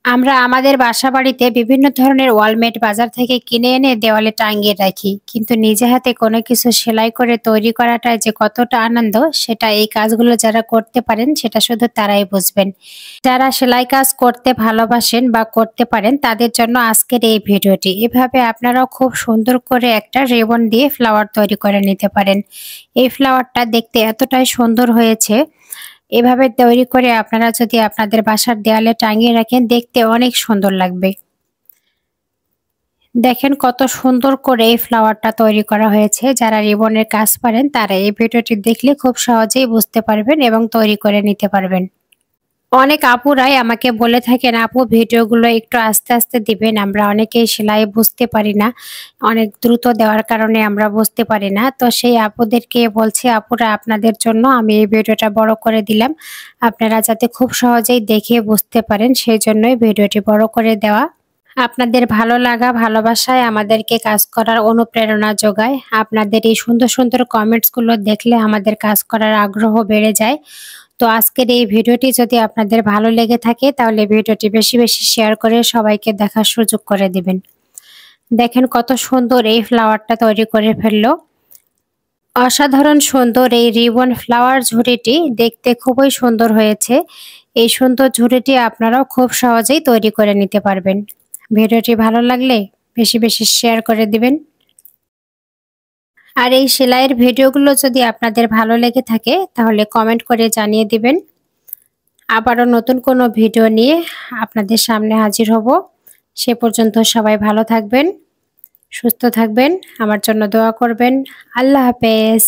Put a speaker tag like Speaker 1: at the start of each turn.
Speaker 1: আমরা আমাদের বাসাবাড়িতে বিভিন্ন ধরনের ওয়ালমেট বাজার থেকে কিনে এনে দেওয়ালে টাঙিয়ে রাখি, কিন্তু নিজে হাতে কোনো কিছু সেলাই করে তৈরি করাটা যে কতটা আনন্দ, সেটা এই কাজগুলো যারা করতে পারেন সেটা শুধু তারাই বুঝবেন। যারা সেলাই কাজ করতে ভালোবাসেন বা করতে পারেন তাদের জন্য আজকের এই ভিডিওটি। এভাবে আপনারাও খুব সুন্দর করে একটা রিবন দিয়ে ফ্লাওয়ার তৈরি করে নিতে পারেন। এই ফ্লাওয়ারটা দেখতে এতটাই সুন্দর হয়েছে। এভাবে তৈরি করে আপনারা যদি আপনাদের বাসার দেয়ালে টাঙিয়ে রাখেন, দেখতে অনেক সুন্দর লাগবে। দেখেন কত সুন্দর করে এই ফ্লাওয়ারটা তৈরি করা হয়েছে। যারা রিবনের কাজ পারেন তারা এই ভিডিওটি দেখলে খুব সহজেই বুঝতে পারবেন এবং তৈরি করে নিতে পারবেন। অনেক আপুরাই আমাকে বলে থাকেন, আপু ভিডিওগুলো একটু আস্তে আস্তে দিবেন, আমরা অনেকেই সেলাই বুঝতে পারি না, অনেক দ্রুত দেওয়ার কারণে আমরা বুঝতে পারি না। তো সেই আপুদেরকে বলছি, আপুরা আপনাদের জন্য আমি এই ভিডিওটা বড় করে দিলাম, আপনারা যাতে খুব সহজেই দেখে বুঝতে পারেন, সেই জন্যই ভিডিওটি বড় করে দেওয়া। আপনাদের ভালো লাগা ভালোবাসায় আমাদেরকে কাজ করার অনুপ্রেরণা যোগায়। আপনাদের এই সুন্দর সুন্দর কমেন্টসগুলো দেখলে আমাদের কাজ করার আগ্রহ বেড়ে যায়। তো আজকের এই ভিডিওটি যদি আপনাদের ভালো লেগে থাকে তাহলে ভিডিওটি বেশি বেশি শেয়ার করে সবাইকে দেখার সুযোগ করে দিবেন। দেখেন কত সুন্দর এই ফ্লাওয়ারটা তৈরি করে ফেললো। অসাধারণ সুন্দর এই রিবন ফ্লাওয়ার ঝুড়িটি দেখতে খুবই সুন্দর হয়েছে। এই সুন্দর ঝুড়িটি আপনারাও খুব সহজেই তৈরি করে নিতে পারবেন। ভিডিওটি ভালো লাগলে বেশি বেশি শেয়ার করে দিবেন। আর এই সেলাইয়ের ভিডিওগুলো যদি আপনাদের ভালো লেগে থাকে তাহলে কমেন্ট করে জানিয়ে দিবেন। আবারও নতুন কোনো ভিডিও নিয়ে আপনাদের সামনে হাজির হব। সে পর্যন্ত সবাই ভালো থাকবেন, সুস্থ থাকবেন, আমার জন্য দোয়া করবেন। আল্লাহ হাফেজ।